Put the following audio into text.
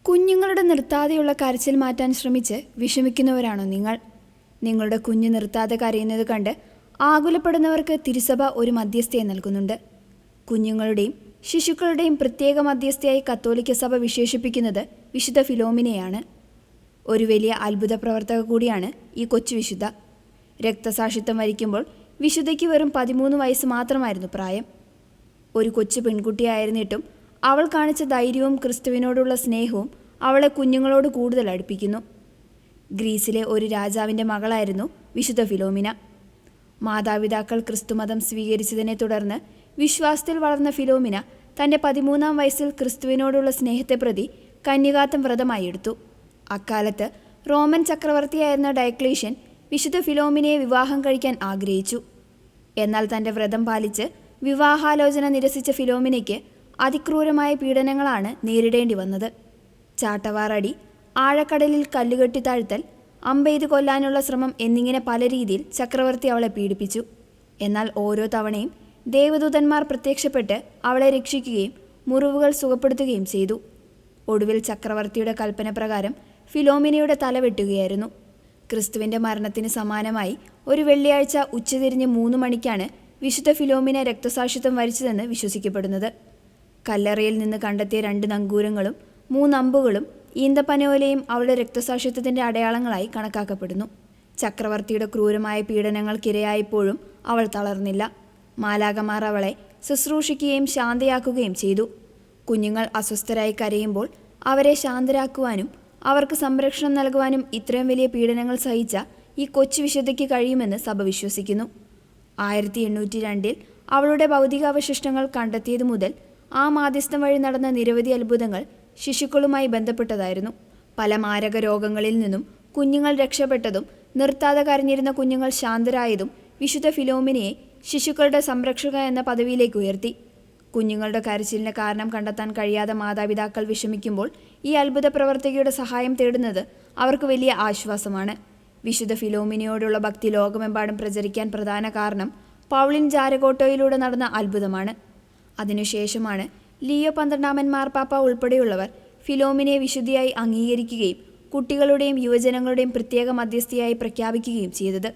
കുഞ്ഞുങ്ങളുടെ നിർത്താതെയുള്ള കരച്ചിൽ മാറ്റാൻ ശ്രമിച്ച് വിഷമിക്കുന്നവരാണോ നിങ്ങൾ? നിങ്ങളുടെ കുഞ്ഞ് നിർത്താതെ കരയുന്നത് കണ്ട് ആകുലപ്പെടുന്നവർക്ക് തിരുസഭ ഒരു മധ്യസ്ഥയെ നൽകുന്നുണ്ട്. കുഞ്ഞുങ്ങളുടെയും ശിശുക്കളുടെയും പ്രത്യേക മധ്യസ്ഥയായി കത്തോലിക്ക സഭ വിശേഷിപ്പിക്കുന്നത് വിശുദ്ധ ഫിലോമിനയാണ്. ഒരു വലിയ അത്ഭുത പ്രവർത്തക കൂടിയാണ് ഈ കൊച്ചു വിശുദ്ധ. രക്തസാക്ഷിത്വം വരിക്കുമ്പോൾ വിശുദ്ധയ്ക്ക് വെറും 13 വയസ്സ് മാത്രമായിരുന്നു പ്രായം. ഒരു കൊച്ചു പെൺകുട്ടിയായിരുന്നിട്ടും അവൾ കാണിച്ച ധൈര്യവും ക്രിസ്തുവിനോടുള്ള സ്നേഹവും അവളെ കുഞ്ഞുങ്ങളോട് കൂടുതൽ അടുപ്പിക്കുന്നു. ഗ്രീസിലെ ഒരു രാജാവിൻ്റെ മകളായിരുന്നു വിശുദ്ധ ഫിലോമിന. മാതാപിതാക്കൾ ക്രിസ്തുമതം സ്വീകരിച്ചതിനെ തുടർന്ന് വിശ്വാസത്തിൽ വളർന്ന ഫിലോമിന തൻ്റെ 13-ാം വയസ്സിൽ ക്രിസ്തുവിനോടുള്ള സ്നേഹത്തെ പ്രതി കന്യകാത്വം വ്രതമായി എടുത്തു. അക്കാലത്ത് റോമൻ ചക്രവർത്തിയായിരുന്ന ഡയക്ലീഷ്യൻ വിശുദ്ധ ഫിലോമിനയെ വിവാഹം കഴിക്കാൻ ആഗ്രഹിച്ചു. എന്നാൽ തൻ്റെ വ്രതം പാലിച്ച് വിവാഹാലോചന നിരസിച്ച ഫിലോമിനയ്ക്ക് അതിക്രൂരമായ പീഡനങ്ങളാണ് നേരിടേണ്ടി വന്നത്. ചാട്ടവാറടി, ആഴക്കടലിൽ കല്ലുകെട്ടി താഴ്ത്തൽ, അമ്പെയ്ത് കൊല്ലാനുള്ള ശ്രമം എന്നിങ്ങനെ പല രീതിയിൽ ചക്രവർത്തി അവളെ പീഡിപ്പിച്ചു. എന്നാൽ ഓരോ തവണയും ദേവദൂതന്മാർ പ്രത്യക്ഷപ്പെട്ട് അവളെ രക്ഷിക്കുകയും മുറിവുകൾ സുഖപ്പെടുത്തുകയും ചെയ്തു. ഒടുവിൽ ചക്രവർത്തിയുടെ കൽപ്പന പ്രകാരം ഫിലോമിനയുടെ തല വെട്ടുകയായിരുന്നു. ക്രിസ്തുവിൻ്റെ മരണത്തിന് സമാനമായി ഒരു വെള്ളിയാഴ്ച ഉച്ചതിരിഞ്ഞ് 3 മണിക്കാണ് വിശുദ്ധ ഫിലോമിന രക്തസാക്ഷിത്വം വരിച്ചതെന്ന് വിശ്വസിക്കപ്പെടുന്നത്. കല്ലറയിൽ നിന്ന് കണ്ടെത്തിയ 2 നങ്കൂരങ്ങളും 3 അമ്പുകളും ഈന്തപ്പനയോലയും അവളുടെ രക്തസാക്ഷിത്വത്തിൻ്റെ അടയാളങ്ങളായി കണക്കാക്കപ്പെടുന്നു. ചക്രവർത്തിയുടെ ക്രൂരമായ പീഡനങ്ങൾക്കിരയായപ്പോഴും അവൾ തളർന്നില്ല. മാലാഖമാർ അവളെ ശുശ്രൂഷിക്കുകയും ശാന്തയാക്കുകയും ചെയ്തു. കുഞ്ഞുങ്ങൾ അസ്വസ്ഥരായി കരയുമ്പോൾ അവരെ ശാന്തരാക്കുവാനും അവർക്ക് സംരക്ഷണം നൽകുവാനും ഇത്രയും വലിയ പീഡനങ്ങൾ സഹിച്ച ഈ കൊച്ചു വിശുദ്ധയ്ക്ക് കഴിയുമെന്ന് സഭ വിശ്വസിക്കുന്നു. 1802 അവളുടെ ഭൗതികാവശിഷ്ടങ്ങൾ കണ്ടെത്തിയതു മുതൽ ആ മാധ്യസ്ഥം വഴി നടന്ന നിരവധി അത്ഭുതങ്ങൾ ശിശുക്കളുമായി ബന്ധപ്പെട്ടതായിരുന്നു. പല മാരക രോഗങ്ങളിൽ നിന്നും കുഞ്ഞുങ്ങൾ രക്ഷപ്പെട്ടതും നിർത്താതെ കരഞ്ഞിരുന്ന കുഞ്ഞുങ്ങൾ ശാന്തരായതും വിശുദ്ധ ഫിലോമിനയെ ശിശുക്കളുടെ സംരക്ഷക എന്ന പദവിയിലേക്ക് ഉയർത്തി. കുഞ്ഞുങ്ങളുടെ കരച്ചിലിന് കാരണം കണ്ടെത്താൻ കഴിയാതെ മാതാപിതാക്കൾ വിഷമിക്കുമ്പോൾ ഈ അത്ഭുത പ്രവർത്തകയുടെ സഹായം തേടുന്നത് അവർക്ക് വലിയ ആശ്വാസമാണ്. വിശുദ്ധ ഫിലോമിനയോടുള്ള ഭക്തി ലോകമെമ്പാടും പ്രചരിക്കാൻ പ്രധാന കാരണം പൗളിൻ ജാരകോട്ടോയിലൂടെ നടന്ന അത്ഭുതമാണ്. അതിനുശേഷമാണ് ലിയോ 12 മാർപ്പാപ്പ ഉൾപ്പെടെയുള്ളവർ ഫിലോമിനയെ വിശുദ്ധിയായി അംഗീകരിക്കുകയും കുട്ടികളുടെയും യുവജനങ്ങളുടെയും പ്രത്യേക മധ്യസ്ഥയായി പ്രഖ്യാപിക്കുകയും ചെയ്തത്.